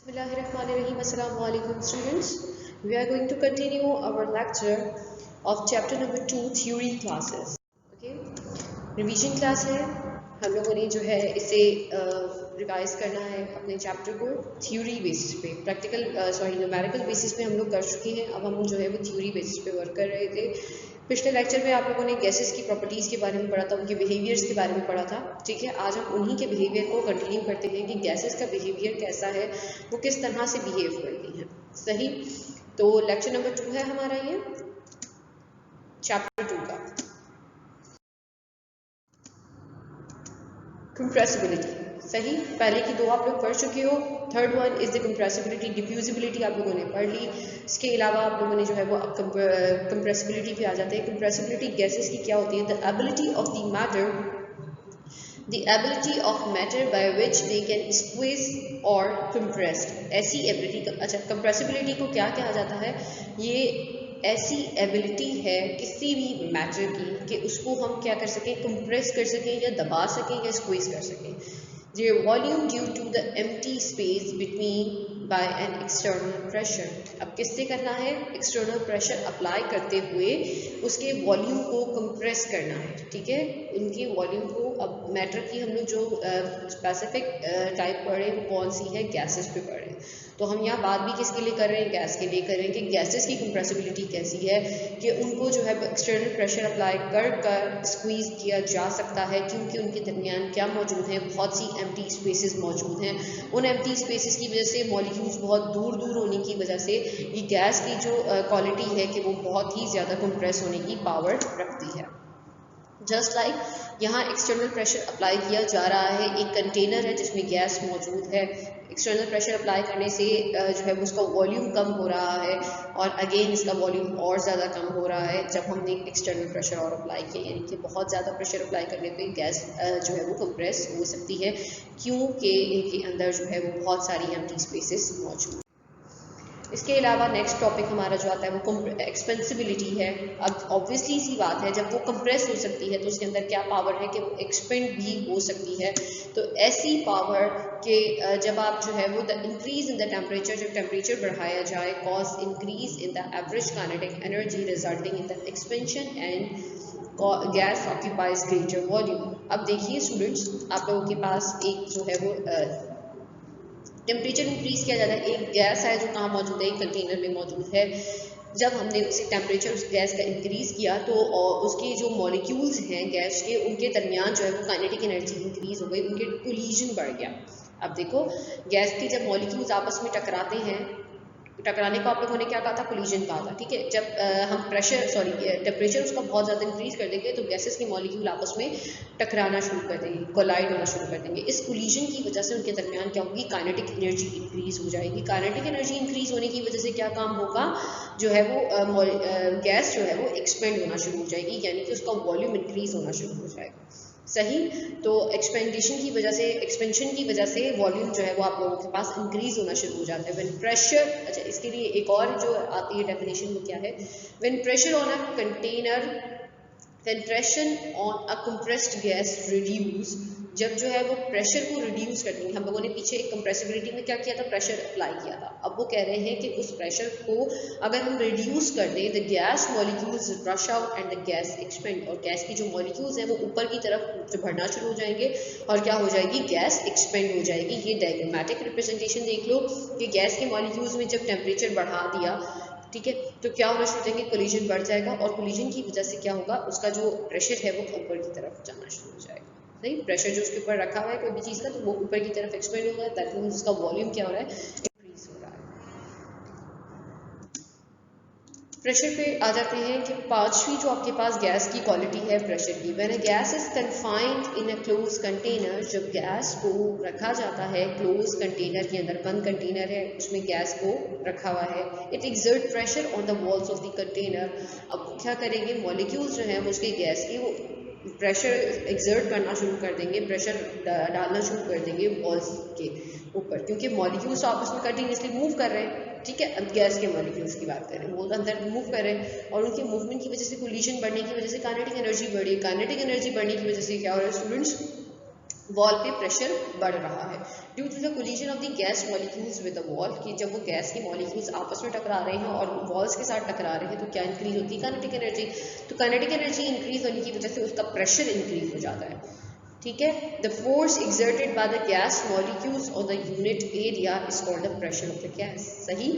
Bismillahirrahmanirrahim. Assalamu alaikum students. We are going to continue our lecture of chapter number 2 theory classes. Okay. Revision class है, हम लोगों ने जो है इसे रिवाइज करना है अपने चैप्टर को थ्योरी बेसिस पे, प्रैक्टिकल न्यूमेरिकल बेसिस पे हम लोग कर चुके हैं। अब हम जो है वो थ्योरी बेसिस पे वर्क कर रहे थे। पिछले लेक्चर में आप लोगों ने गैसेस की प्रॉपर्टीज़ के बारे में पढ़ा था, उनके बिहेवियर्स के बारे में पढ़ा था। ठीक है, आज हम उन्हीं के बिहेवियर को कंटिन्यू करते हैं कि गैसेस का बिहेवियर कैसा है, वो किस तरह से बिहेव करती हैं। सही, तो लेक्चर नंबर 2 है हमारा ये चैप्टर 2 का कंप्रेसिबिलिटी। सही, पहले की दो आप लोग पढ़ चुके हो। Third one is the compressibility. Diffusibility आप लोगों ने पढ़ ली। इसके अलावा आप लोगों ने जो है वो अब कंप्रेसिबिलिटी पे आ जाते हैं। कंप्रेसिबिलिटी गैसेस की क्या होती है? The ability of the matter, the ability of matter by which they can squeeze or compressed। ऐसी एबिलिटी का, अच्छा, कंप्रेसिबिलिटी को क्या कहा जाता है? ये ऐसी एबिलिटी है किसी भी मैटर की कि उसको हम क्या कर सकें, कंप्रेस कर सकें या दबा सकें या स्क्वीज कर सकें। The volume due to the empty space between by an external pressure। अब किससे करना है? एक्सटर्नल प्रेशर अप्लाई करते हुए उसके वॉल्यूम को कंप्रेस करना है। ठीक है, उनकी वॉल्यूम को, अब मैटर की हम लोग जो स्पेसिफिक टाइप पढ़ रहे हैं वो कौन सी है? गैसेस पे पढ़ रहे हैं। तो हम यहाँ बात भी किसके लिए कर रहे हैं? गैस के लिए कर रहे हैं कि गैसेस की कंप्रेसिबिलिटी कैसी है कि उनको जो है एक्सटर्नल प्रेशर अप्लाई कर स्क्वीज किया जा सकता है, क्योंकि उनके दरमियान क्या मौजूद है? बहुत सी एम्प्टी स्पेसेस मौजूद हैं। उन एम्प्टी स्पेसेस की वजह से, मॉलिक्यूल्स बहुत दूर दूर होने की वजह से, ये गैस की जो क्वालिटी है कि वो बहुत ही ज़्यादा कंप्रेस होने की पावर रखती है। जस्ट लाइक यहाँ एक्सटर्नल प्रेशर अप्लाई किया जा रहा है, एक कंटेनर है जिसमें गैस मौजूद है। एक्सटर्नल प्रेशर अप्लाई करने से जो है उसका वॉल्यूम कम हो रहा है और अगेन इसका वॉल्यूम और ज़्यादा कम हो रहा है जब हमने एक्सटर्नल प्रेशर और अप्लाई किया, यानी कि बहुत ज़्यादा प्रेशर अप्लाई करने पे गैस जो है वो कंप्रेस हो सकती है, क्योंकि इनके अंदर जो है वो बहुत सारी एम्प्टी स्पेसेस मौजूद। इसके अलावा नेक्स्ट टॉपिक हमारा जो आता है वो एक्सपेंसिबिलिटी है। अब ऑब्वियसली सी बात है, जब वो कंप्रेस हो सकती है तो उसके अंदर क्या पावर है कि वो एक्सपेंड भी हो सकती है। तो ऐसी पावर के जब आप जो है वो the increase in the temperature, जब टेम्परेचर बढ़ाया जाए, cause increase in the average kinetic energy resulting in the expansion and gas occupies greater volume. अब देखिए स्टूडेंट्स, आप लोगों के पास एक जो है वो टेम्परेचर इंक्रीज किया जाता है। एक गैस है जो कहाँ मौजूद है? एक कंटेनर में मौजूद है। जब हमने उसे टेम्परेचर उस गैस का इंक्रीज किया तो उसके जो मॉलिक्यूल्स हैं गैस के, उनके दरमियान जो है वो काइनेटिक एनर्जी इंक्रीज हो गई, उनके कोलिजन बढ़ गया। अब देखो, गैस के जब मॉलिक्यूल्स आपस में टकराते हैं, टकराने को आप लोगों ने क्या कहा था? कोलिजन कहा था। ठीक है, जब हम टेम्परेचर उसका बहुत ज़्यादा इंक्रीज कर देंगे तो गैसेस के मॉलिक्यूल आपस में टकराना शुरू कर देंगे, कोलाइड होना शुरू कर देंगे। इस कोलिजन की वजह से उनके दरमियान क्या होगी? काइनेटिक एनर्जी इंक्रीज हो जाएगी। काइनेटिक एनर्जी इंक्रीज होने की वजह से क्या काम होगा? जो है वो गैस जो है वो एक्सपेंड होना शुरू हो जाएगी, यानी कि उसका वॉल्यूम इंक्रीज होना शुरू हो जाएगा। सही, तो एक्सपेंशन की वजह से वॉल्यूम जो है वो आप लोगों के पास इंक्रीज होना शुरू हो जाता है। व्हेन प्रेशर, अच्छा, इसके लिए एक और जो आती है डेफिनेशन वो क्या है? When pressure on a container, when pressure on a compressed gas reduce, जब जो है वो प्रेशर को रिड्यूस कर देंगे। हम लोगों ने पीछे एक कंप्रेसिबिलिटी में क्या किया था? प्रेशर अप्लाई किया था। अब वो कह रहे हैं कि उस प्रेशर को अगर हम रिड्यूस कर दें, the gas molecules rush out and the gas expand, और गैस की जो मॉलिक्यूल्स हैं वो ऊपर की तरफ जो बढ़ना शुरू हो जाएंगे और क्या हो जाएगी? गैस एक्सपेंड हो जाएगी। ये डायग्रामेटिक रिप्रेजेंटेशन देख लो कि गैस के मॉलिक्यूल्स में जब टेम्परेचर बढ़ा दिया, ठीक है, तो क्या होना शुरू हो जाएंगे? कोलिजन बढ़ जाएगा, और कोलिजन की वजह से क्या होगा? उसका जो प्रेशर है वो ऊपर की तरफ जाना शुरू हो जाएगा। नहीं, प्रेशर जो उसके ऊपर रखा हुआ है कोई भी चीज़ का, तो वो ऊपर की तरफ एक्सपेंड होगा, दैट मीन्स उसका वॉल्यूम क्या हो रहा है? इंक्रीज हो रहा है। प्रेशर पे आ जाते हैं कि पांचवी जो आपके पास गैस की क्वालिटी है प्रेशर की। When a gas is confined in a close container, जब गैस को रखा जाता है क्लोज कंटेनर के अंदर, बंद कंटेनर है उसमें गैस को रखा हुआ है, it exert pressure on the walls of the container. अब क्या करेंगे? मॉलिक्यूल्स जो हैं वो उसके गैस की वो प्रेशर एक्सर्ट करना शुरू कर देंगे, प्रेशर डालना शुरू कर देंगे वॉल्स के ऊपर, क्योंकि मॉलिक्यूल्स आपस में कंटिन्यूसली मूव कर रहे हैं। ठीक है, अब गैस के मॉलिक्यूल्स की बात करें, वो अंदर मूव कर रहे हैं और उनके मूवमेंट की वजह से, कोलिजन बढ़ने की वजह से काइनेटिक एनर्जी बढ़ी। काइनेटिक एनर्जी बढ़ने की वजह से क्या हो रहा है स्टूडेंट्स? वॉल पे प्रेशर बढ़ रहा है due to the collision of the gas molecules with the wall, कि जब वो गैस के मॉलिक्यूल्स आपस में टकरा रहे हैं और वॉल्स के साथ टकरा रहे हैं तो क्या इंक्रीज होती है, काइनेटिक एनर्जी। तो काइनेटिक एनर्जी इंक्रीज होने की वजह से उसका प्रेशर इंक्रीज हो जाता है, ठीक है। The force exerted by the gas molecules on the unit area is called the pressure of the gas. सही।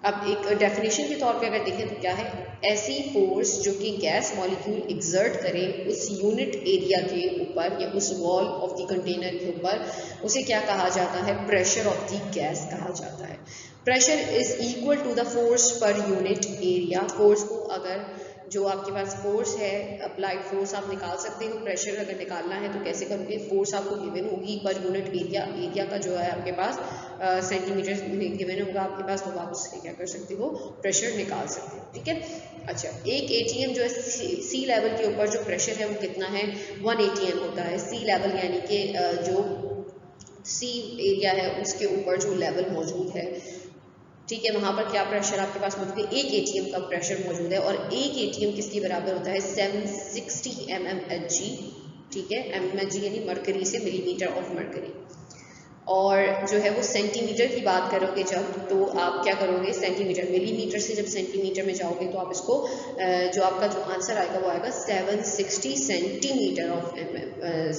अब एक डेफिनेशन के तौर पे अगर देखें तो क्या है, ऐसी फोर्स जो कि गैस मॉलिक्यूल एक्सर्ट करें उस यूनिट एरिया के ऊपर या उस वॉल ऑफ द कंटेनर के ऊपर, उसे क्या कहा जाता है, प्रेशर ऑफ द गैस कहा जाता है। Pressure is equal to the force per unit area. Force को अगर जो आपके पास फोर्स है, अप्लाइड फोर्स आप निकाल सकते हो। प्रेशर अगर निकालना है तो कैसे करोगे, फोर्स आपको गिवन होगी पर यूनिट एरिया, एरिया का जो है आपके पास सेंटीमीटर में गिवन होगा आपके पास, तो आप उससे क्या कर सकते हो, प्रेशर निकाल सकते हो, ठीक है। अच्छा, एक एटीएम जो है सी लेवल के ऊपर जो प्रेशर है वो कितना है, 1 एटीएम होता है। सी लेवल यानी कि जो सी एरिया है उसके ऊपर जो लेवल मौजूद है, ठीक है, वहाँ पर क्या प्रेशर आपके पास मौजूद है, 1 एटीएम का प्रेशर मौजूद है। और 1 एटीएम किसके बराबर होता है, 760 mmHg, ठीक है। mmHg यानी मरकरी से मिलीमीटर ऑफ मरकरी। और जो है वो सेंटीमीटर की बात करोगे जब, तो आप क्या करोगे, सेंटीमीटर, मिलीमीटर से जब सेंटीमीटर में जाओगे तो आप इसको जो आपका जो आंसर आएगा वो आएगा 760 centimetre of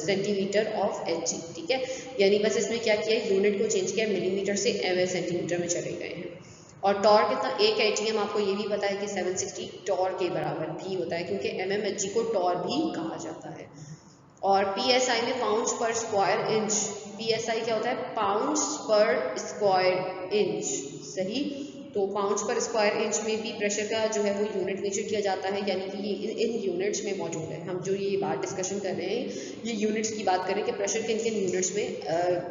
centimetre of Hg, ठीक है। यानी बस इसमें क्या किया है, यूनिट को चेंज किया, मिलीमीटर से सेंटीमीटर में चले गए हैं। और टॉर्क कितना, एक एटीएम आपको ये भी पता है कि 760 टॉर्क के बराबर भी होता है, क्योंकि mmHg को टॉर्क भी कहा जाता है। और psi में पाउंड्स पर स्क्वायर इंच, psi क्या होता है, पाउंड्स पर स्क्वायर इंच, सही। तो पाउंड्स पर स्क्वायर इंच में भी प्रेशर का जो है वो यूनिट मेजर किया जाता है, यानी कि ये इन यूनिट्स में मौजूद है। हम जो ये बात डिस्कशन कर रहे हैं ये यूनिट्स की बात करें कि प्रेशर किन किन यूनिट्स में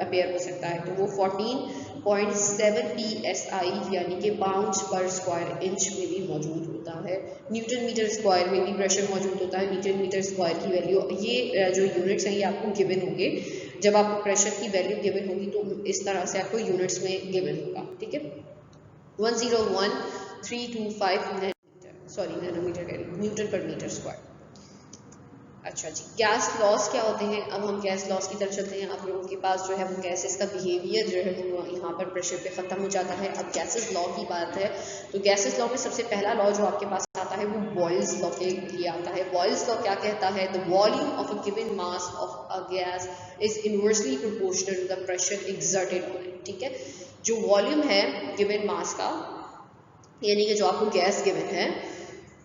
अपेयर हो सकता है, तो वो 14.7 psi यानी कि पाउंड्स पर स्क्वायर इंच में भी मौजूद होता है। न्यूटन मीटर स्क्वायर में भी प्रेशर मौजूद होता है। न्यूटन मीटर स्क्वायर की वैल्यू, ये जो यूनिट्स हैं ये आपको गिवन होंगे, जब आपको प्रेशर की वैल्यू गिवन होगी तो इस तरह से आपको यूनिट्स में गिवन होगा, ठीक है। 101.325 नैनोमीटर कह रही हूँ, न्यूटन पर मीटर स्क्वायर। अच्छा जी, गैस लॉस क्या होते हैं, अब हम गैस लॉस की तरफ चलते हैं। आप लोगों के पास जो है वो गैसेस का बिहेवियर जो है वो यहाँ पर प्रेशर पे ख़त्म हो जाता है। अब गैसेस लॉ की बात है तो गैसेस लॉ में सबसे पहला लॉ जो आपके पास आता है वो बॉयल्स लॉ के लिए आता है। बॉयल्स लॉ क्या कहता है, the volume of a given mass of a gas is inversely proportional to the pressure exerted on it, ठीक है। जो वॉल्यूम है गिवन मास का, यानी कि जो आपको गैस गिवन है,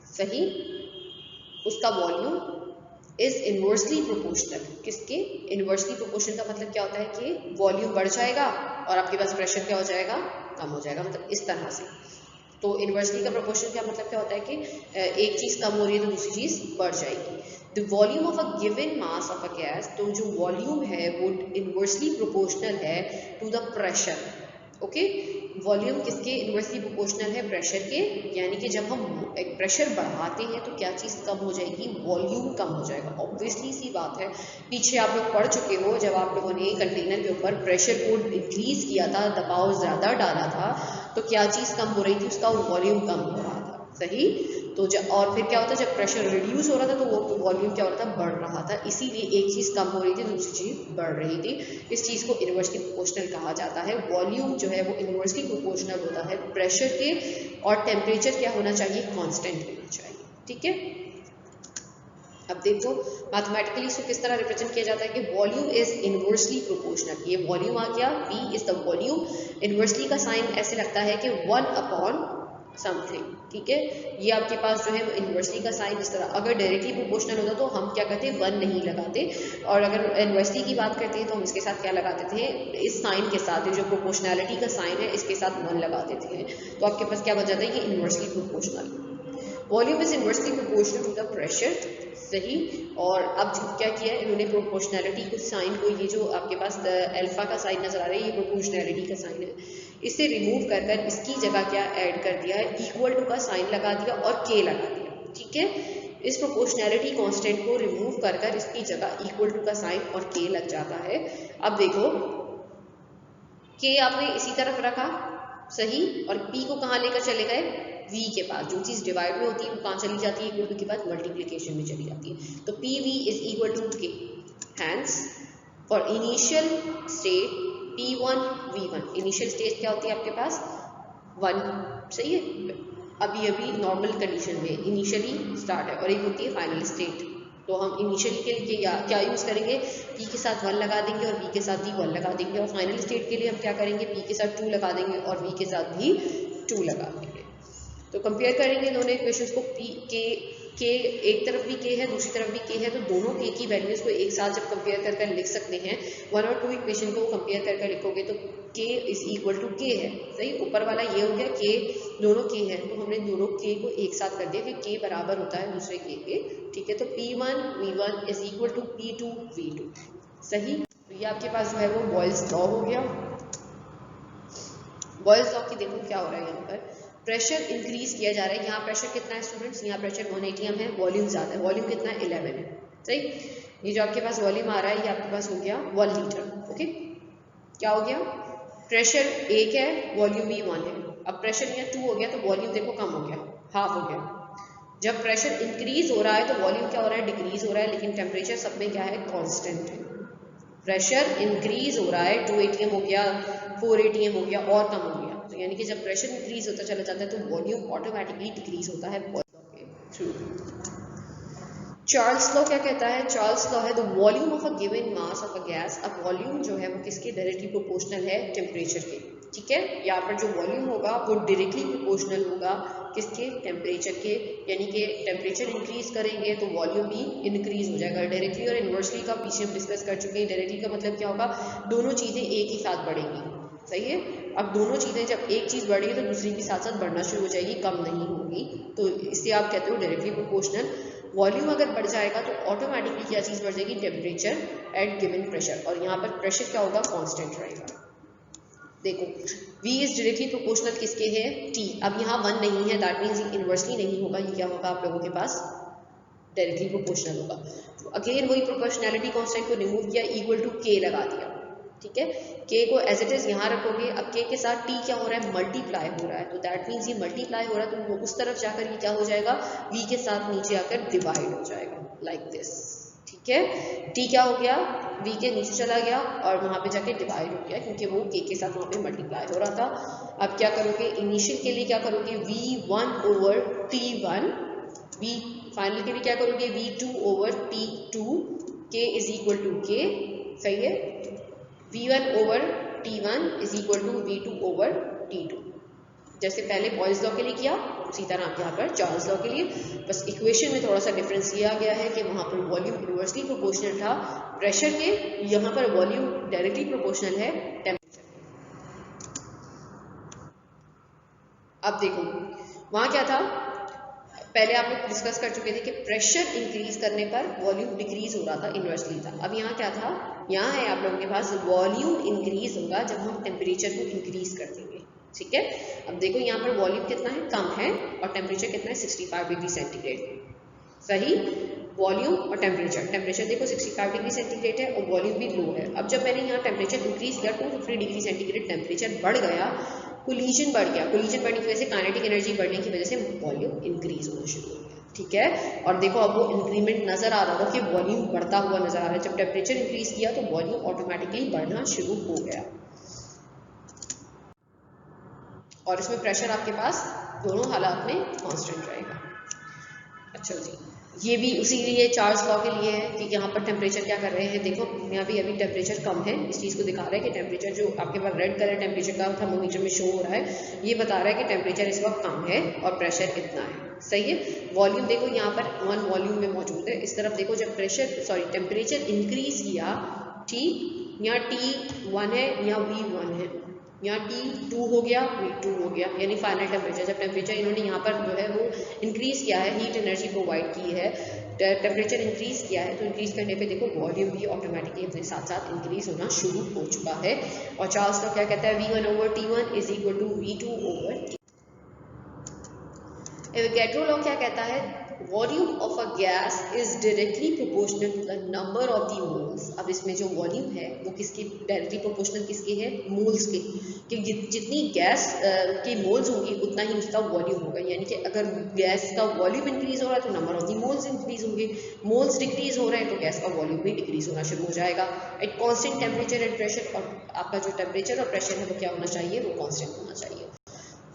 सही, उसका वॉल्यूम इज इनवर्सली प्रोपोर्शनल, किसके, इनवर्सली प्रोपोर्शनल का मतलब क्या होता है कि वॉल्यूम बढ़ जाएगा और आपके पास प्रेशर क्या हो जाएगा, कम हो जाएगा, मतलब इस तरह से। तो इनवर्सली का प्रोपोर्शन का मतलब क्या होता है कि एक चीज़ कम हो रही है तो दूसरी चीज़ बढ़ जाएगी। The volume of a given mass of a gas, तो जो वॉल्यूम है वो इनवर्सली प्रोपोर्शनल है to the pressure, okay. Volume किसके इनवर्सली प्रोपोर्शनल है, प्रेशर के, यानी कि जब हम एक प्रेशर बढ़ाते हैं तो क्या चीज़ कम हो जाएगी, वॉल्यूम कम हो जाएगा। ऑब्वियसली सी बात है, पीछे आप लोग पढ़ चुके हो जब आप लोगों ने कंटेनर के ऊपर प्रेशर को इंक्रीज किया था, दबाव ज़्यादा डाला था, तो क्या चीज़ कम हो रही थी, उसका वॉल्यूम कम हो रहा था, सही। तो जब, और फिर क्या होता है, जब प्रेशर रिड्यूस हो रहा था तो वो वॉल्यूम क्या हो रहा था, बढ़ रहा था। इसीलिए एक चीज़ कम हो रही थी दूसरी चीज़ बढ़ रही थी। इस चीज़ को इनवर्सली प्रोपोर्शनल कहा जाता है। वॉल्यूम जो है वो इनवर्सली प्रोपोर्शनल होता है प्रेशर के, और टेम्परेचर क्या होना चाहिए, कांस्टेंट होना चाहिए, ठीक है। अब देखो मैथमेटिकली इसको किस तरह रिप्रेजेंट किया जाता है कि वॉल्यूम इज इनवर्सली प्रोपोर्शनल, ये वॉल्यूम आ गया, V is the volume. Inversely का साइन ऐसे लगता है कि 1/, समथिंग, ठीक है। ये आपके पास जो है इनवर्सली का साइन इस तरह, अगर डायरेक्टली प्रोपोर्शनल होता तो हम क्या करते, 1 नहीं लगाते, और अगर इनवर्सली की बात करते हैं तो हम इसके साथ क्या लगाते थे, इस साइन के साथ, जो प्रोपोर्शनैलिटी का साइन है इसके साथ 1 लगा देते हैं, तो आपके पास क्या बच जाता है कि inversely proportional. Volume is inversely proportional to the pressure, सही। और अब क्या किया है इन्होंने, प्रोपोर्शनैलिटी को साइन को, ये जो आपके पास अल्फा का साइन नजर आ रहा है ये प्रोपोर्शनैलिटी का साइन है, इसे रिमूव कर कर इसकी जगह क्या ऐड कर दिया है, इक्वल टू का साइन लगा दिया और के लगा दिया, ठीक है। इस प्रोपोर्शनैलिटी कांस्टेंट को रिमूव कर कर इसकी जगह इक्वल टू का साइन और के लग जाता है। अब देखो के आपने इसी तरफ रखा, सही, और पी को कहाँ लेकर चले गए, v के पास। जो चीज़ डिवाइड में होती है वो कहाँ चली जाती है, इक्वल टू के बाद मल्टीप्लिकेशन में चली जाती है। तो P V is equal to K, hence for initial state T1 V1, initial state क्या होती है आपके पास 1, सही है, अभी अभी नॉर्मल कंडीशन में इनिशियली स्टार्ट है, और एक होती है फाइनल स्टेट। तो हम इनिशियली के लिए क्या यूज़ करेंगे, P के साथ 1 लगा देंगे और V के साथ भी 1 लगा देंगे, और फाइनल स्टेट के लिए हम क्या करेंगे, P के साथ 2 लगा देंगे और V के साथ भी 2 लगा देंगे। तो कंपेयर करेंगे दोनों इक्वेशंस को, के एक तरफ भी K है दूसरी तरफ भी K है, तो दोनों K की वैल्यूज को एक साथ जब कंपेयर कर कर लिख सकते हैं, 1 और 2 इक्वेशन को कंपेयर कर कर लिखोगे तो K is equal to K है, सही। ऊपर वाला ये हो गया K, दोनों K है, तो हमने दोनों K को एक साथ कर दिया कि K बराबर होता है दूसरे K के, ठीक है। तो P1 V1 is equal to P2 V2, सही। तो ये आपके पास जो है वो बॉयल्स लॉ हो गया। बॉयल्स लॉ की देखो क्या हो रहा है, यहाँ पर प्रेशर इंक्रीज किया जा रहा है। यहाँ प्रेशर कितना है स्टूडेंट्स, यहाँ प्रेशर 1 atm है, वॉल्यूम ज़्यादा है, वॉल्यूम कितना है 11 है, सही। ये जो आपके पास वॉल्यूम आ रहा है ये आपके पास हो गया 1 लीटर, ओके। क्या हो गया, प्रेशर 1 है, वॉल्यूम भी 1 है। अब प्रेशर यहाँ 2 हो गया तो वॉल्यूम देखो कम हो गया, हाफ हो गया। जब प्रेशर इंक्रीज हो रहा है तो वॉल्यूम क्या हो रहा है, डिक्रीज हो रहा है, लेकिन टेम्परेचर सब में क्या है, कॉन्स्टेंट है। प्रेशर इंक्रीज हो रहा है, 2 atm हो गया, 4 atm हो गया और कम हो गया, तो यानी कि जब प्रेशर इंक्रीज होता चला जाता है तो वॉल्यूम ऑटोमेटिकली डिक्रीज होता है बॉयल्स लॉ के थ्रू। चार्ल्स लॉ क्या कहता है, चार्ल्स लॉ है the volume of a given mass of a gas, अब वॉल्यूम जो है वो किसके डायरेक्टली प्रोपोर्शनल है, टेम्परेचर के, ठीक है। यहाँ पर जो वॉल्यूम होगा वो डायरेक्टली प्रोपोर्शनल होगा किसके, टेम्परेचर के, यानी कि टेम्परेचर इंक्रीज करेंगे तो वॉल्यूम भी इंक्रीज हो जाएगा। डायरेक्टली और इन्वर्सली का पीछे हम डिस्कस कर चुके हैं। डायरेक्टली का मतलब क्या होगा, दोनों चीज़ें एक ही साथ बढ़ेंगी, सही है। अब दोनों चीज़ें जब एक चीज़ बढ़ेगी तो दूसरी के साथ साथ बढ़ना शुरू हो जाएगी, कम नहीं होगी, तो इससे आप कहते हो डायरेक्टली प्रोपोर्शनल। वॉल्यूम अगर बढ़ जाएगा तो ऑटोमेटिकली क्या चीज़ बढ़ जाएगी, टेम्परेचर एट गिवन प्रेशर, और यहाँ पर प्रेशर क्या होगा, कांस्टेंट रहेगा। देखो V इज डायरेक्टली प्रोपोर्शनल किसके है, T। अब यहाँ 1 नहीं है, दैट मीन्स इन्वर्सली नहीं होगा, ये क्या होगा आप लोगों के पास, डायरेक्टली प्रोपोर्शनल होगा। तो अगेन वही प्रोपोर्शनैलिटी कांस्टेंट को रिमूव किया, इक्वल टू K लगा दिया, ठीक है। K को एज इट इज यहाँ रखोगे, अब K के साथ T क्या हो रहा है, मल्टीप्लाई हो रहा है, तो दैट मीन्स ये मल्टीप्लाई हो रहा है तो वो उस तरफ जाकर ये क्या हो जाएगा, V के साथ नीचे आकर डिवाइड हो जाएगा, लाइक दिस, ठीक है। T क्या हो गया, V के नीचे चला गया और वहाँ पे जाके डिवाइड हो गया, क्योंकि वो K के साथ वहाँ पे मल्टीप्लाई हो रहा था। अब क्या करोगे, इनिशियल के लिए क्या करोगे, V1 over T1, V final के लिए क्या करोगे, V2 over T2, K is equal to K, सही है। V1 over T1 is equal to V2 over T2, जैसे पहले बॉयल्स लॉ के लिए किया उसी तरह आप यहाँ पर चार्ल्स लॉ के लिए, बस इक्वेशन में थोड़ा सा डिफरेंस किया गया है कि वहाँ पर वॉल्यूम इन्वर्सली प्रोपोर्शनल था प्रेशर के, यहाँ पर वॉल्यूम डायरेक्टली प्रोपोर्शनल है टेम्परेचर। अब देखो वहाँ क्या था, पहले आप लोग डिस्कस कर चुके थे कि प्रेशर इंक्रीज करने पर वॉल्यूम डिक्रीज हो रहा था, इन्वर्सली था। अब यहाँ क्या था, यहाँ है आप लोगों के पास वॉल्यूम इंक्रीज होगा जब हम टेम्परेचर को इंक्रीज कर देंगे, ठीक है। अब देखो यहाँ पर वॉल्यूम कितना है, कम है, और टेम्परेचर कितना है, 65 डिग्री सेंटीग्रेड, सही। वॉल्यूम और टेम्परेचर, टेम्परेचर देखो 65 डिग्री सेंटीग्रेड है और वॉल्यूम भी लो है। अब जब मैंने यहाँ टेम्परेचर इंक्रीज किया 250 डिग्री सेंटीग्रेड टेम्परेचर बढ़ गया, कोलिजन बढ़ गया, कोलिजन बढ़ने की वजह से काइनेटिक एनर्जी बढ़ने की वजह से वॉल्यूम इंक्रीज होना शुरू हो गया, ठीक है। और देखो अब वो इंक्रीमेंट नजर आ रहा था कि वॉल्यूम बढ़ता हुआ नजर आ रहा है, जब टेम्परेचर इंक्रीज किया तो वॉल्यूम ऑटोमेटिकली बढ़ना शुरू हो गया, और इसमें प्रेशर आपके पास दोनों हालात में कांस्टेंट रहेगा। अच्छा जी, ये भी उसी लिए चार्ल्स लॉ के लिए है कि यहाँ पर टेम्परेचर क्या कर रहे हैं, देखो यहाँ भी अभी टेम्परेचर कम है, इस चीज़ को दिखा रहा है कि टेम्परेचर जो आपके पास रेड कलर टेम्परेचर का थर्मोमीटर में शो हो रहा है, ये बता रहा है कि टेम्परेचर इस वक्त कम है और प्रेशर इतना है, सही है। वॉल्यूम देखो यहाँ पर 1 वॉल्यूम में मौजूद है, इस तरफ देखो जब टेम्परेचर इंक्रीज किया, ठीक, यहाँ T1 है, यहाँ V1 है, यहाँ T2 हो गया, V2 हो गया, यानी फाइनल टेम्परेचर। जब टेम्परेचर इन्होंने यहाँ पर जो है वो इंक्रीज किया है, हीट एनर्जी प्रोवाइड की है, टेम्परेचर इंक्रीज किया है, तो इंक्रीज करने पे देखो वॉल्यूम भी ऑटोमेटिकली अपने साथ साथ इंक्रीज होना शुरू हो चुका है। और चार्ल्स लॉ क्या कहता है, V1 over T1 is equal to V2 over T। Avogadro law क्या कहता है, volume of a gas is directly proportional to the number of the moles. अब इसमें जो वॉल्यूम है वो किसके डायरेक्टली प्रोपोर्शनल किसके है, मोल्स के, कि जितनी गैस के मोल्स होंगी उतना ही उसका वॉल्यूम होगा। यानी कि अगर गैस का वॉल्यूम इंक्रीज हो रहा है तो number of the moles increase होंगे, मोल्स डिक्रीज हो रहे हैं तो गैस का वॉल्यूम भी डिक्रीज होना शुरू हो जाएगा at constant temperature and pressure. और आपका जो टेम्परेचर और प्रेशर है वो क्या होना चाहिए, वो कॉन्स्टेंट होना चाहिए।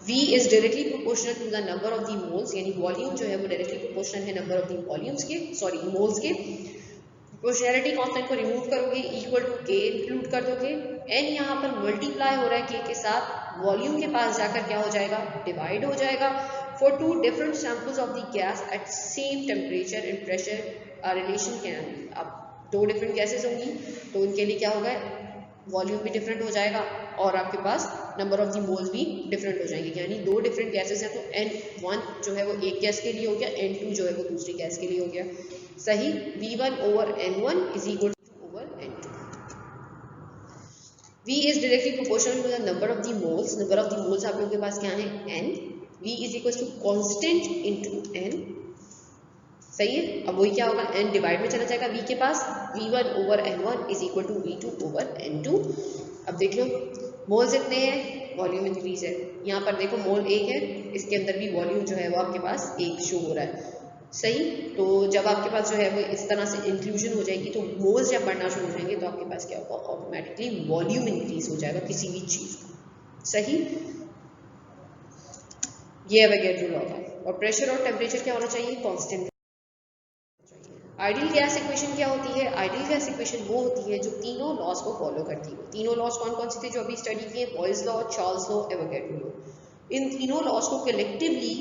V is directly proportional to the number of the moles, यानी वॉल्यूम जो है वो डायरेक्टली प्रोपोर्शनल है नंबर ऑफ द वॉल्यूम्स के, सॉरी मोल्स के। प्रोपोर्शनैलिटी कांस्टेंट को रिमूव करोगे, इक्वल टू k इंक्लूड कर दोगे, n यहाँ पर मल्टीप्लाई हो रहा है k के साथ, वॉल्यूम के पास जाकर क्या हो जाएगा, डिवाइड हो जाएगा। For two different samples of the gas at same temperature and pressure relation can, अब दो डिफरेंट गैसेस होंगी तो उनके लिए क्या होगा, वॉल्यूम भी डिफरेंट हो जाएगा और आपके पास नंबर ऑफ द मोल्स भी डिफरेंट हो जाएंगे। यानी दो डिफरेंट गैसेस हैं तो n1 जो है वो एक गैस के लिए हो गया, n2 जो है वो दूसरी गैस के लिए हो गया। सही, v1 over n1 is equal to over n2। v is directly proportional to the number of the moles. Number of the moles आप लोगों के पास क्या है, n। v is equal to constant into n। सही है, अब वही क्या होगा, n डिवाइड में चला जाएगा v के पास, v1 over n1 is equal to v2 over n2। अब देख लो मोल्स इतने हैं, वॉल्यूम इंक्रीज है। यहाँ पर देखो मोल एक है, इसके अंदर भी वॉल्यूम जो है वो आपके पास एक शो हो रहा है। सही, तो जब आपके पास जो है वो इस तरह से इंक्लूजन हो जाएगी तो मोल्स जब बढ़ना शुरू हो जाएंगे तो आपके पास क्या होगा, ऑटोमेटिकली वॉल्यूम इंक्रीज हो जाएगा किसी भी चीज का। सही, ये अवोगाड्रो लॉ है। और प्रेशर और टेम्परेचर क्या होना चाहिए, कांस्टेंट। आइडियल गैस इक्वेशन क्या होती है, आइडियल गैस इक्वेशन वो होती है जो तीनों लॉज को फॉलो करती हो। तीनों लॉज कौन कौन से थे जो अभी स्टडी किए, Boyle's law, Charles law, Avogadro law. इन तीनों लॉज को कलेक्टिवली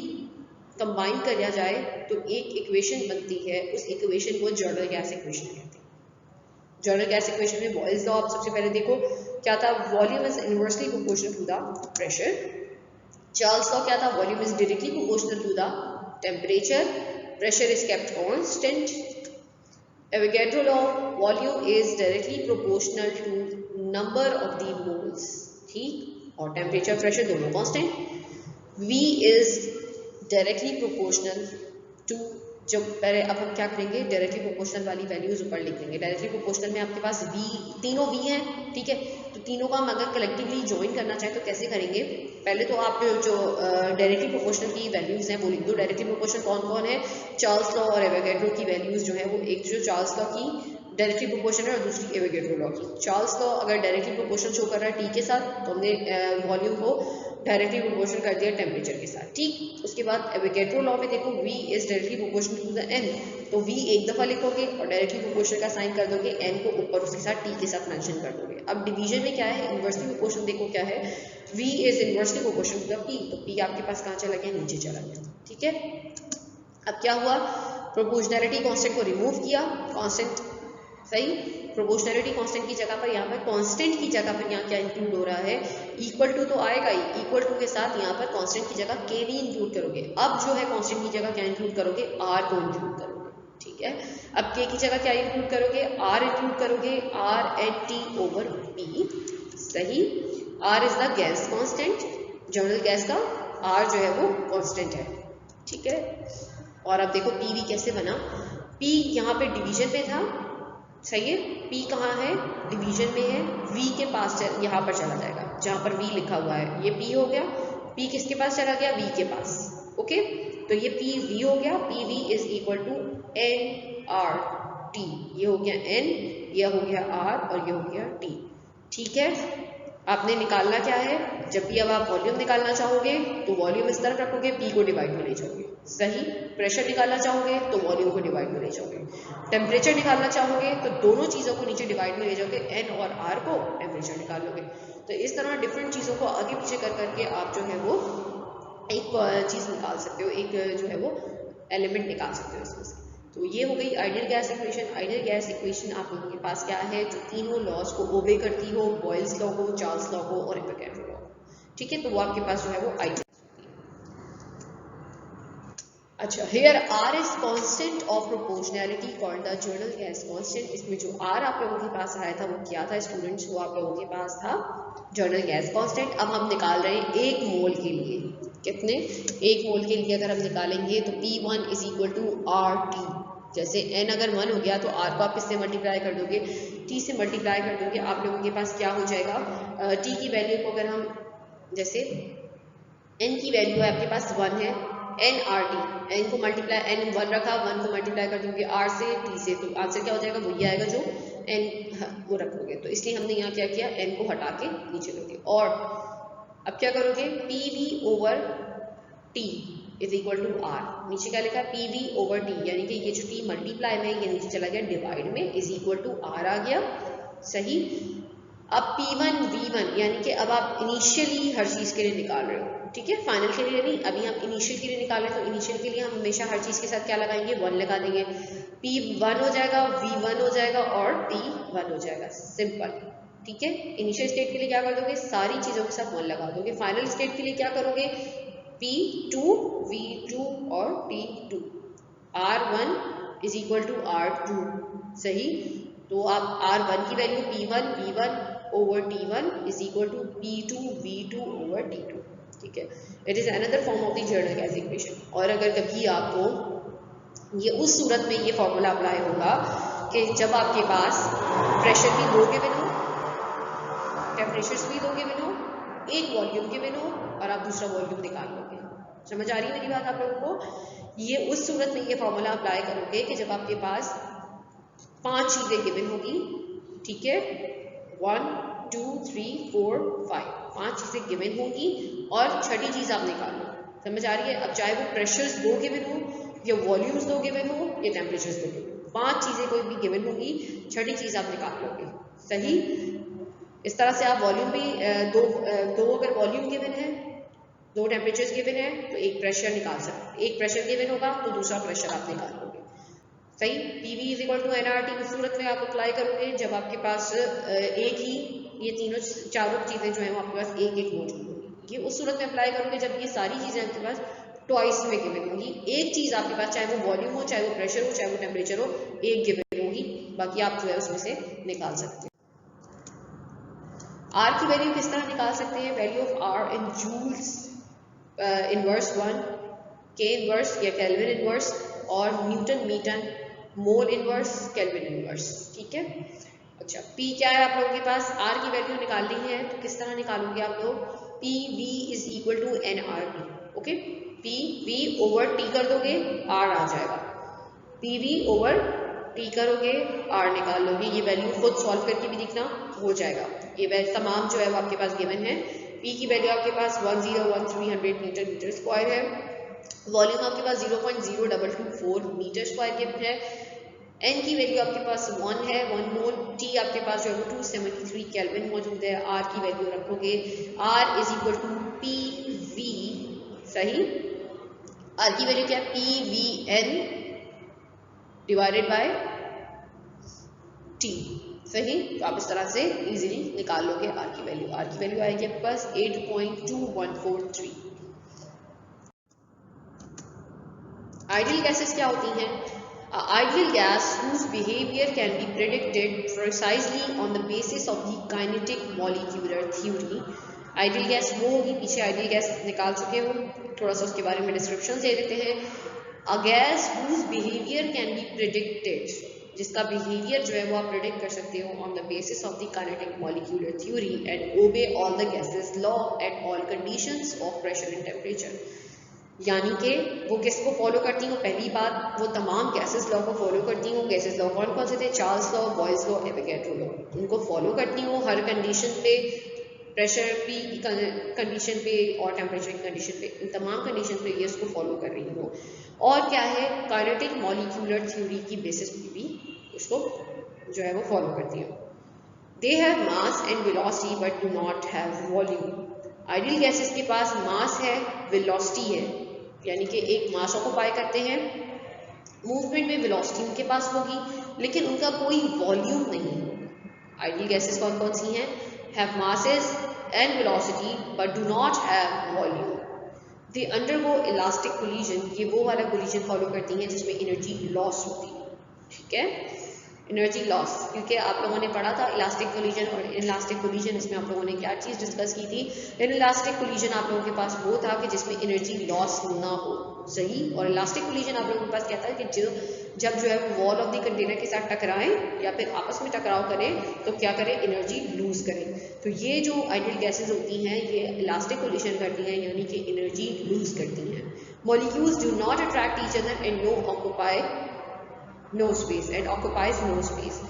कंबाइन किया जाए तो एक इक्वेशन बनती है, उस इक्वेशन को जर्नल गैस इक्वेशन कहते हैं। जर्नल गैस इक्वेशन में बॉयल्स लॉ आप सबसे पहले देखो क्या था, volume is inversely proportional to the pressure. Charles law क्या था, volume is directly proportional to the temperature, pressure is kept constant. Avogadro law, volume is directly proportional to number of the moles, ठीक, और temperature pressure दोनों constant. V is directly proportional to, जो पहले अब हम क्या करेंगे, डायरेक्टली प्रोपोर्शनल वाली वैल्यूज ऊपर लिख देंगे। डायरेक्टली प्रोपोर्शनल में आपके पास V, तीनों V हैं, ठीक है, तो तीनों का हम अगर कलेक्टिवली ज्वाइन करना चाहें तो कैसे करेंगे, पहले तो आप जो डायरेक्टली प्रोपोर्शनल की वैल्यूज हैं वो लिख दो। डायरेक्टली प्रोपोर्शनल कौन कौन है, चार्ल्स लॉ और एवोगाड्रो की वैल्यूज जो है वो, एक जो चार्ल्स लॉ की डायरेक्टली प्रोपोर्शनल है और दूसरी एवोगाड्रो लॉ की। चार्ल्स लॉ अगर डायरेक्टली प्रोपोर्शनल शो कर रहा है T के साथ तो हमने वॉल्यूम को डायरेक्टली प्रोपोर्शनल कर दिया टेम्परेचर के साथ, ठीक। उसके बाद एवोगाड्रो लॉ में देखो V is directly proportional to the n, तो V एक दफा लिखोगे और डायरेक्टली प्रोपोर्शनल का साइन कर दोगे, n को ऊपर उसके साथ T के साथ मेंशन कर दोगे। अब डिवीजन में क्या है, इनवर्सली प्रोपोर्शनल देखो क्या है, V is inversely proportional to the P, तो P आपके पास कहाँ चला गया, नीचे चला गया, ठीक है। अब क्या हुआ, प्रोपोर्शनैलिटी कांस्टेंट को रिमूव किया, कांस्टेंट, सही, प्रोपोर्शनैलिटी कांस्टेंट की जगह पर यहाँ पर कांस्टेंट की जगह पर यहाँ क्या इंक्लूड हो रहा है, इक्वल टू तो आएगा ही, इक्वल टू के साथ यहाँ पर कांस्टेंट की जगह k भी इंक्लूड करोगे। अब जो है कांस्टेंट की जगह क्या इंक्लूड करोगे, r को इंक्लूड करोगे, ठीक है। अब k की जगह क्या इंक्लूड करोगे, r इंक्लूड करोगे, r at t over p, सही। r is the gas constant, general gas का r जो है वो कांस्टेंट है, ठीक है। और अब देखो p भी कैसे बना, p यहाँ पे डिवीजन में था, सही है, P कहाँ है, डिवीजन में है, V के पास यहाँ पर चला जाएगा जहाँ पर V लिखा हुआ है, ये P हो गया, P किसके पास चला गया, V के पास, ओके। तो ये P V हो गया, P V is equal to N R T, ये हो गया N, ये हो गया R और ये हो गया T, ठीक है। आपने निकालना क्या है, जब भी अब आप वॉल्यूम निकालना चाहोगे तो वॉल्यूम इस तरफ रखोगे, P को डिवाइड में ले जाओगे, सही। प्रेशर निकालना चाहोगे तो वॉल्यूम को डिवाइड में ले जाओगे, टेम्परेचर निकालना चाहोगे तो दोनों चीज़ों को नीचे डिवाइड में ले जाओगे, N और R को, टेम्परेचर निकाल लोगे। तो इस तरह डिफरेंट चीज़ों को आगे पीछे कर करके आप जो है वो एक चीज़ निकाल सकते हो, एक जो है वो एलिमेंट निकाल सकते हो इसमें से। तो ये हो गई ideal gas equation. Ideal gas equation आप लोगों के पास क्या है, जो तीनों लॉज को ओबे करती हो, बॉयल्स लॉ को, चार्ल्स लॉ को और एवोगाड्रो लॉ को, ठीक है। तो वो आपके पास जो है वो आइडियल। अच्छा, here R is constant of proportionality called the general gas constant. इसमें जो R आप लोगों के पास आया था वो क्या था स्टूडेंट्स, वो आप लोगों के पास था जर्नल गैस कांस्टेंट। अब हम निकाल रहे हैं 1 मोल के लिए, कितने, 1 मोल के लिए अगर हम निकालेंगे तो P1 is equal to RT। जैसे n अगर 1 हो गया तो r को आप किससे मल्टीप्लाई कर दोगे, t से मल्टीप्लाई कर दोगे। आप लोगों के पास क्या हो जाएगा, t की वैल्यू को अगर हम, जैसे n की वैल्यू है आपके पास 1 है, n RT, n को मल्टीप्लाई, n 1 रखा, 1 को मल्टीप्लाई कर दोगे r से t से, तो आंसर क्या हो जाएगा, वही आएगा जो n वो रखोगे। तो इसलिए हमने यहाँ क्या किया, n को हटा के नीचे रखोगे। और अब क्या करोगे, PV over T is equal to R। नीचे क्या लिखा है, PV ओवर T, यानी कि ये जो T मल्टीप्लाई में ये नीचे चला गया डिवाइड में, इज इक्वल टू R आ गया, सही। अब P1 V1, यानी कि अब आप इनिशियली हर चीज़ के लिए निकाल रहे हो, ठीक है, फाइनल के लिए नहीं, अभी हम इनिशियल के लिए निकाल रहे हैं। तो इनिशियल के लिए हम हमेशा हर चीज़ के साथ क्या लगाएंगे, 1 लगा देंगे। P1 हो जाएगा, V1 हो जाएगा और T1 हो जाएगा, सिंपल, ठीक है। इनिशियल स्टेट के लिए क्या कर दोगे, सारी चीज़ों के साथ 1 लगा दोगे। फाइनल स्टेट के लिए क्या करोगे, P2 V2 और T2, R1 is equal to R2, सही। तो आप R1 की value P1 V1 over T1 is equal to P2 V2 over T2, ठीक है। It is another form of the general gas equation. और अगर कभी आपको ये उस सूरत में ये फॉर्मूला अप्लाई होगा कि जब आपके पास प्रेशर भी 2 गिवन हो, टेम्परेचर्स भी 2 गिवन हो, एक वॉल्यूम गिवन हो और आप दूसरा वॉल्यूम निकाल लोगे। समझ आ रही है मेरी बात आप लोगों को। ये उस सूरत में ये फॉर्मूला अप्लाई करोगे कि जब आपके पास 5 चीज़ें गिवन होगी, ठीक है, 1 2 3 4 5, 5 चीज़ें गिवन होगी और छठी चीज़ आप निकालो। समझ आ रही है। अब चाहे वो प्रेशर्स 2 गिवन हो या वॉल्यूम्स 2 गिवन हो या टेम्परेचर्स 2 गिवन हो, 5 चीज़ें कोई भी गिवन होगी, छठी चीज़ आप निकाल लोगे, सही। इस तरह से आप वॉल्यूम भी दो अगर वॉल्यूम गिवन है, 2 टेम्परेचर्स गिवन है, तो एक प्रेशर निकाल सकते, एक प्रेशर गिवन होगा तो दूसरा प्रेशर आप निकाल लोगे, सही। PV is equal to nRT उस सूरत में आप अप्लाई करोगे जब आपके पास एक ही ये तीनों चारों चीज़ें जो है वो आपके पास एक एक मौजूद होगी। ये उस सूरत में अप्लाई करोगे जब ये सारी चीज़ें आपके पास ट्वाइस में गिवन होगी। एक चीज़ आपके पास, चाहे वो वॉल्यूम हो, चाहे वो प्रेशर हो, चाहे वो टेम्परेचर हो, एक गिवन होगी, बाकी आप जो है उसमें से निकाल सकते हैं। R की वैल्यू किस तरह निकाल सकते हैं, value of R in joules inverse 1, K inverse या केल्विन इनवर्स और Newton metre mole inverse kelvin inverse, ठीक है। अच्छा, P क्या है आप लोगों के पास, R की वैल्यू निकालनी है तो किस तरह निकालोगे आप लोग, PV is equal to nRT, okay. PV over T कर दोगे, R आ जाएगा, PV ओवर T करोगे, R निकाल लोगे। ये वैल्यू खुद सॉल्व करके भी दिखना हो जाएगा। ये वैल्यू तमाम जो है वो आपके पास गिवन है। P की वैल्यू आपके पास 101300 मीटर स्क्वायर है, वॉल्यूम आपके पास 0.0224 मीटर स्क्वायर गिवन है, N की वैल्यू आपके पास 1 है, 1 मोल, T आपके पास जो है वो 273 केल्विन मौजूद है। R की वैल्यू रखोगे, R is equal to PV, सही। R की वैल्यू क्या है, PVN डिवाइडेड बाय T, सही। तो आप इस तरह से इजीली निकाल लोगे R की वैल्यू। R की वैल्यू आएगी आपके पास 8.2143। आइडियल गैसेस क्या होती हैं, ideal gas whose behavior can be predicted precisely on the basis of the kinetic molecular theory। Ideal gas वो होगी, पीछे आइडियल गैस निकाल चुके हो, थोड़ा सा उसके बारे में डिस्क्रिप्शन दे देते हैं। A gas whose behavior can be predicted, जिसका बिहेवियर जो है वो आप प्रेडिक्ट कर सकते हो on the basis of the kinetic molecular theory and ओबे all the gases law at all conditions of pressure and temperature. यानी कि वो किसको फॉलो करती हूँ, पहली बात वो तमाम गैसेस लॉ को फॉलो करती हूँ। गैसेस लॉ कौन कौन से थे, Charles law, Boyle's law, Avogadro law, उनको फॉलो करती हूँ हर कंडीशन पे, प्रेशर की कंडीशन पे और टेम्परेचर की कंडीशन पे, इन तमाम कंडीशन पे ये उसको फॉलो कर रही हूँ। और क्या है, काइनेटिक मॉलिक्यूलर थ्योरी की बेसिस पे भी उसको जो है वो फॉलो करती हूँ। They have mass and velocity but do not have volume. Ideal gases के पास मास है, वेलोसिटी है, यानी कि एक मास ऑक्यूपाई करते हैं, मूवमेंट में वेलोसिटी उनके पास होगी, लेकिन उनका कोई वॉल्यूम नहीं होगा। आइडियल गैसेस कौन कौन सी हैं, have masses and velocity but do not have volume. They undergo elastic collision, ये वो वाला कोलिजन फॉलो करती हैं जिसमें एनर्जी लॉस होती है, ठीक है। एनर्जी लॉस, क्योंकि आप लोगों ने पढ़ा था इलास्टिक कोलिजन और इनइलास्टिक कोलिजन, इसमें आप लोगों ने क्या चीज़ डिस्कस की थी। इनइलास्टिक कोलिजन आप लोगों के पास वो था कि जिसमें एनर्जी लॉस ना हो, सही, और इलास्टिक कोलिजन आप लोगों के पास क्या था कि जब जो है वॉल ऑफ द कंटेनर के साथ टकराएं या फिर आपस में टकराव करें तो क्या करें, एनर्जी लूज करें। तो ये जो आइडियल गैसेज होती हैं ये इलास्टिक कोलिजन करती हैं, यानी कि एनर्जी लूज करती हैं। Molecules do not attract each other and no space and occupies no space.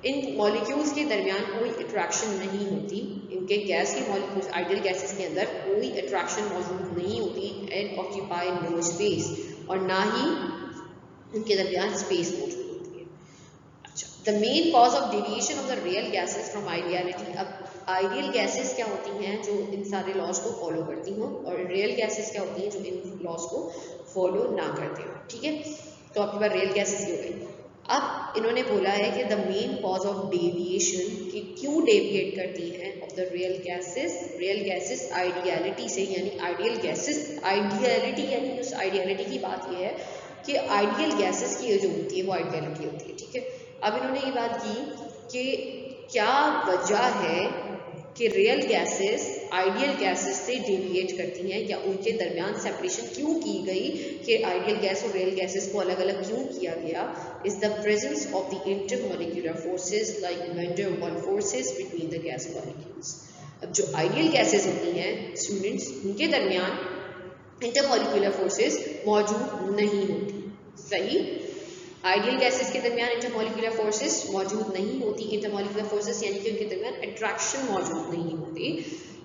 इन मॉलिक्यूल्स के दरमियान कोई अट्रैक्शन नहीं होती, इनके गैस के मॉलिक्यूल्स आइडियल गैसेस के अंदर कोई अट्रैक्शन मौजूद नहीं होती, एंड ऑक्यूपाई नो स्पेस, और ना ही उनके दरमियान स्पेस मौजूद होती है। अच्छा, the main cause of deviation of the real gases from ideality. अब आइडियल गैसेस क्या होती हैं जो इन सारे लॉज को फॉलो करती हों, और रियल गैसेस क्या होती हैं जो इन लॉज को फॉलो ना करते हो। ठीक है, तो आपके पास रियल गैसेस ही हो गई। अब इन्होंने बोला है कि the main cause of deviation, कि क्यों डेविएट करती हैं of the real gases ideality से, यानी आइडियल गैसेस आइडियलिटी, यानी उस आइडियलिटी की बात यह है कि आइडियल गैसेस की जो होती है वो आइडियलिटी होती है। ठीक है, अब इन्होंने ये बात की कि क्या वजह है कि रियल गैसेस आइडियल गैसेस से डेविएट करती हैं, या उनके दरमियान सेपरेशन क्यों की गई, कि आइडियल गैस और रियल गैसेस को अलग अलग क्यों किया गया। Is the presence of the intermolecular forces like van der Waals forces between the gas molecules. अब जो आइडियल गैसेस होती हैं स्टूडेंट्स, उनके दरमियान इंटरमॉलिक्यूलर फोर्सेस मौजूद नहीं होती। सही, आइडियल गैसेस के दरमियान इंटरमॉलिक्यूलर फोर्सेस मौजूद नहीं होती, इंटरमॉलिक्यूलर फोर्सेस यानी कि उनके दरमियान अट्रैक्शन मौजूद नहीं होती।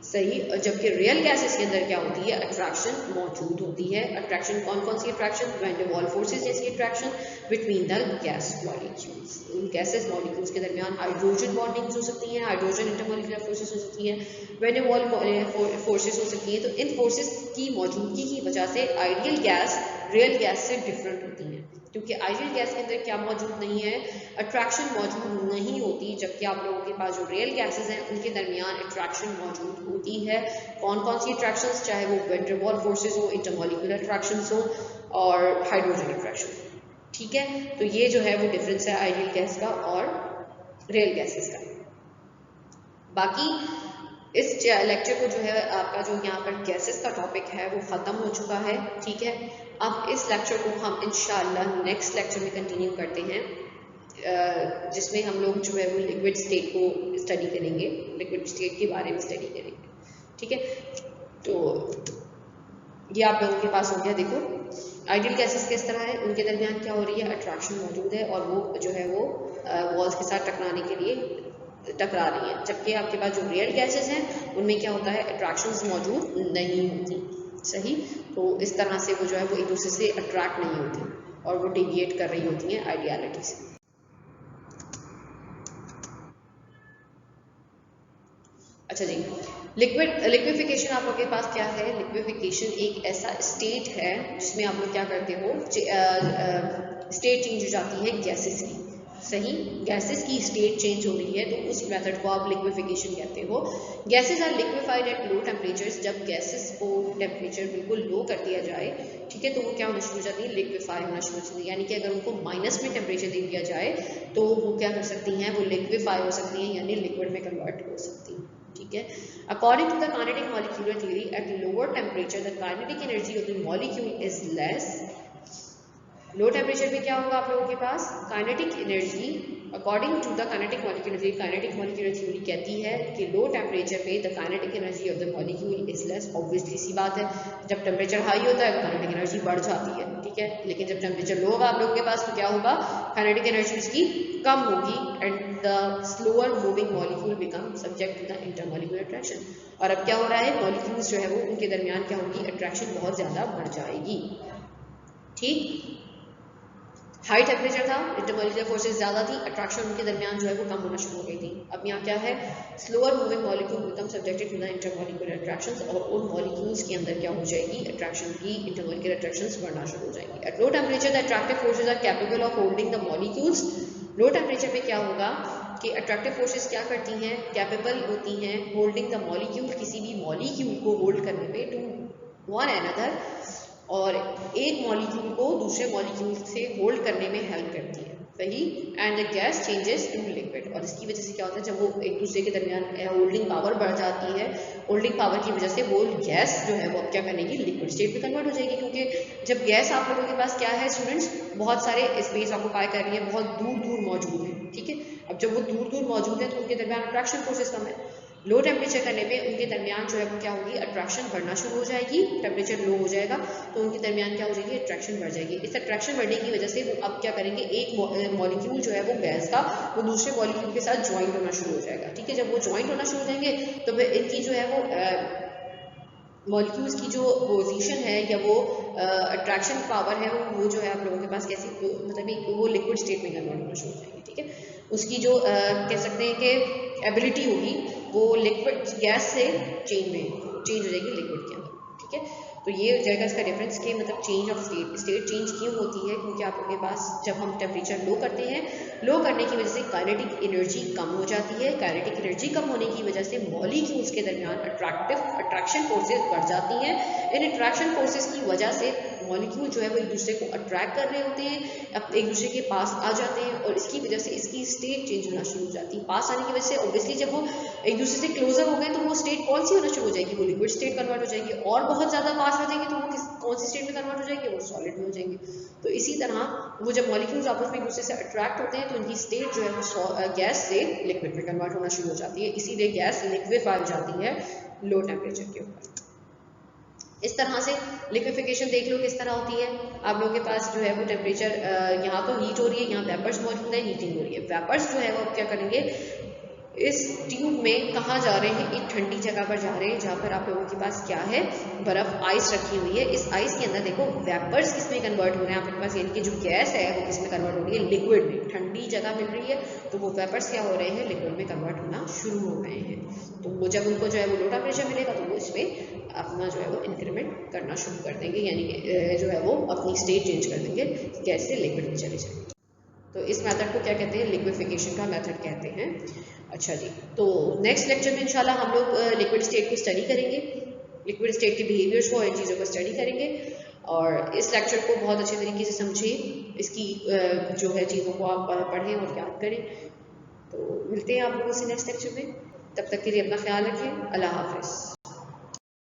सही, और जबकि रियल गैसेस के अंदर क्या होती है, अट्रैक्शन मौजूद होती है। अट्रैक्शन कौन कौन सी attraction, van der Waals forces जैसी attraction between the gas molecules, उन गैसेस मॉलिक्यूल्स के दरमियान हाइड्रोजन बॉन्डिंग्स हो सकती हैं, हाइड्रोजन इंटरमॉलिक्यूलर फोर्सेस हो सकती हैं, वैन डेर वाल्स फोर्सेस हो सकती हैं। तो इन फोर्सेस की मौजूदगी की वजह से आइडियल गैस रियल गैस से डिफरेंट होती हैं, क्योंकि आइडियल गैस के अंदर क्या मौजूद नहीं है, अट्रैक्शन मौजूद नहीं होती, जबकि आप लोगों के पास जो रियल गैसेस हैं उनके दरमियान अट्रैक्शन मौजूद होती है। कौन कौन सी अट्रैक्शंस, चाहे वो वैन डेर वाल्स फोर्सेस हो, इंटरमॉलिक्यूलर अट्रैक्शंस हो, और हाइड्रोजन अट्रैक्शन। ठीक है, तो ये जो है वो डिफरेंस है आइडियल गैस का और रियल गैसेस का। बाकी इस लेक्चर को जो है आपका जो यहाँ पर गैसेस का टॉपिक है वो ख़त्म हो चुका है। ठीक है, अब इस लेक्चर को हम इंशाल्लाह नेक्स्ट लेक्चर में कंटिन्यू करते हैं, जिसमें हम लोग जो है वो लिक्विड स्टेट को स्टडी करेंगे, लिक्विड स्टेट के बारे में स्टडी करेंगे। ठीक है, तो ये आप लोगों के पास हो गया। देखो आइडियल गैसेस किस तरह है, उनके दरमियान क्या हो रही है, अट्रैक्शन मौजूद है, और वो जो है वो वॉल्स के साथ टकराने के लिए टकरा रही है। जबकि आपके पास जो रियल गैसेस हैं उनमें क्या होता है, अट्रैक्शंस मौजूद नहीं होती। सही, तो इस तरह से वो जो है वो एक दूसरे से अट्रैक्ट नहीं होती और वो डेविएट कर रही होती हैं आइडियलिटी से। अच्छा जी, लिक्विफिकेशन आप लोग के पास क्या है, लिक्विफिकेशन एक ऐसा स्टेट है जिसमें आप लोग क्या करते हो, स्टेट चेंज हो जाती है गैसेस की। सही, गैसेस की स्टेट चेंज हो रही है तो उस मेथड को आप लिक्विफिकेशन कहते हो। Gases are liquefied at low temperatures, जब गैसेस को टेम्परेचर बिल्कुल लो कर दिया जाए, ठीक है, तो वो क्या होना शुरू हो जाती है, लिक्विफाई होना शुरू हो जाती है। यानी कि अगर उनको माइनस में टेम्परेचर दे दिया जाए तो वो क्या कर सकती हैं, वो लिक्विफाई हो सकती हैं, यानी लिक्विड में कन्वर्ट हो सकती हैं। ठीक है, according to the kinetic molecular theory, at lower temperature the kinetic energy of the molecule is less. Low temperature पे क्या होगा आप लोगों के पास, kinetic energy, according to the kinetic molecular theory, kinetic molecular theory कहती है कि लो टेम्परेचर पे the kinetic energy of the molecule is less. Obviously सी बात है, जब टेम्परेचर हाई होता है तो काइनेटिक एनर्जी बढ़ जाती है। ठीक है, लेकिन जब टेम्परेचर लो होगा आप लोगों के पास तो क्या होगा, काइनेटिक एनर्जी उसकी कम होगी, and the slower moving molecule become subject to the intermolecular attraction. और अब क्या हो रहा है, मॉलिक्यूल्स जो है वो उनके दरमियान क्या होगी, अट्रैक्शन बहुत ज़्यादा बढ़ जाएगी। ठीक, हाई टेम्परेचर था, इंटरमॉलिक्यूलर फोर्सेस ज़्यादा थी, अट्रैक्शन उनके दरमियान जो है वो कम होना शुरू हो गई थी। अब यहाँ क्या है, slower moving molecule become subjected to the intermolecular attractions, और उन मॉलिक्यूल्स के अंदर क्या हो जाएगी, अट्रैक्शन की, इंटरमॉलिक्यूलर अट्रैक्शंस बढ़ना शुरू हो जाएंगी। At low temperature the attractive forces are capable of holding the molecules. Low temperature पे क्या होगा कि अट्रैक्टिव फोर्सेस क्या करती हैं, कैपेबल होती हैं होल्डिंग द मॉलिक्यूल, किसी भी मॉलिक्यूल को होल्ड करने पे, टू वन अनदर, और एक मॉलिक्यूल को दूसरे मॉलिक्यूल से होल्ड करने में हेल्प करती है। वही and the gas changes in liquid. और इसकी वजह से क्या होता है, जब वो एक दूसरे के दरमियान होल्डिंग पावर बढ़ जाती है, होल्डिंग पावर की वजह से वो गैस जो है वो अब क्या करेगी, लिक्विड स्टेट में कन्वर्ट हो जाएगी। क्योंकि जब गैस आप लोगों के पास क्या है स्टूडेंट्स, बहुत सारे स्पेस ऑक्यूपाई कर रही है, बहुत दूर दूर मौजूद है, ठीक है। अब जब वो दूर दूर मौजूद है तो उनके दरमियान अट्रैक्शन फोर्सेस कम है। लो टेम्परेचर करने पे उनके दरमियान जो है वो क्या होगी, अट्रैक्शन बढ़ना शुरू हो जाएगी, टेम्परेचर लो हो जाएगा तो उनके दरमियान क्या हो जाएगी, अट्रैक्शन बढ़ जाएगी। इस अट्रैक्शन बढ़ने की वजह से वो अब क्या करेंगे, एक मॉलिक्यूल जो है वो गैस का वो दूसरे मॉलिक्यूल के साथ ज्वाइंट होना शुरू हो जाएगा, ठीक है। जब वो ज्वाइंट होना शुरू हो जाएंगे तो फिर इनकी जो है वो मॉलिक्यूल्स की जो पोजीशन है या वो अट्रैक्शन पावर है वो जो है आप लोगों के पास कैसी, मतलब एक वो लिक्विड स्टेट में कन्वर्ट होना शुरू हो जाएगी, ठीक है। उसकी जो कह सकते हैं कि एबिलिटी होगी वो लिक्विड गैस से चेंज हो जाएगी लिक्विड के अंदर, ठीक है। तो ये हो जाएगा इसका डिफरेंस कि मतलब चेंज ऑफ स्टेट चेंज क्यों होती है, क्योंकि आप लोगों के पास जब हम टेम्परेचर लो करते हैं, लो करने की वजह से काइनेटिक एनर्जी कम हो जाती है। काइनेटिक एनर्जी कम होने की वजह से मॉलिक्यूल्स के दरमियान अट्रैक्शन फोर्सेस बढ़ जाती हैं। इन अट्रैक्शन फोर्सेस की वजह से मॉलिक्यूल जो है वो एक दूसरे को अट्रैक्ट कर रहे होते हैं, अब एक दूसरे के पास आ जाते हैं और इसकी वजह से इसकी स्टेट चेंज होना शुरू हो जाती है। पास आने की वजह से ऑब्वियसली जब वो एक दूसरे से क्लोजर हो गए तो वो स्टेट कौन सी होना शुरू हो जाएगी, वो लिक्विड स्टेट कन्वर्ट हो जाएगी। और बहुत ज़्यादा पास आ जाएंगे तो वो कौन सी स्टेट में कन्वर्ट हो जाएंगे, वो सॉलिड में हो जाएंगे। तो इसी तरह वो जब मॉलिक्यूल्स आपस में एक दूसरे से अट्रैक्ट होते हैं तो उनकी स्टेट जो है वो गैस से लिक्विड में कन्वर्ट होना शुरू हो जाती है, इसीलिए गैस लिक्विफाई हो जाती है लो टेम्परेचर के ऊपर। इस तरह से लिक्विफिकेशन देख लो किस तरह होती है। आप लोगों के पास जो है वो टेम्परेचर यहाँ तो हीट हो रही है, यहाँ वेपर्स मौजूद है, हीटिंग हो रही है। वेपर्स जो है वो क्या करेंगे, इस ट्यूब में कहाँ जा रहे हैं, एक ठंडी जगह पर जा रहे हैं जहाँ पर आप लोगों के पास क्या है, बर्फ आइस रखी हुई है। इस आइस के अंदर देखो वेपर्स किसमें कन्वर्ट हो रहे हैं आप लोगों के पास, यानी कि जो गैस है वो किसमें कन्वर्ट हो रही है, लिक्विड में। ठंडी जगह मिल रही है तो वो वेपर्स क्या हो रहे हैं, लिक्विड में कन्वर्ट होना शुरू हो गए हैं। तो वो जब उनको जो है वो लो टेम्परेचर मिलेगा तो वो इसमें अपना जो है वो इंक्रीमेंट करना शुरू कर देंगे, यानी कि जो है वो अपनी स्टेट चेंज कर देंगे, गैस से लिक्विड में चले जाएंगे। तो इस मेथड को क्या कहते हैं, लिक्विफिकेशन का मेथड कहते हैं। अच्छा जी, तो नेक्स्ट लेक्चर में इंशाल्लाह हम लोग लिक्विड स्टेट को स्टडी करेंगे, लिक्विड स्टेट के बिहेवियर्स को, इन चीज़ों को स्टडी करेंगे। और इस लेक्चर को बहुत अच्छे तरीके से समझें, इसकी जो है चीज़ों को आप पढ़ें और याद करें। तो मिलते हैं आप लोगों से नेक्स्ट लेक्चर में, तब तक के लिए अपना ख्याल रखें। अल्लाह हाफिज़।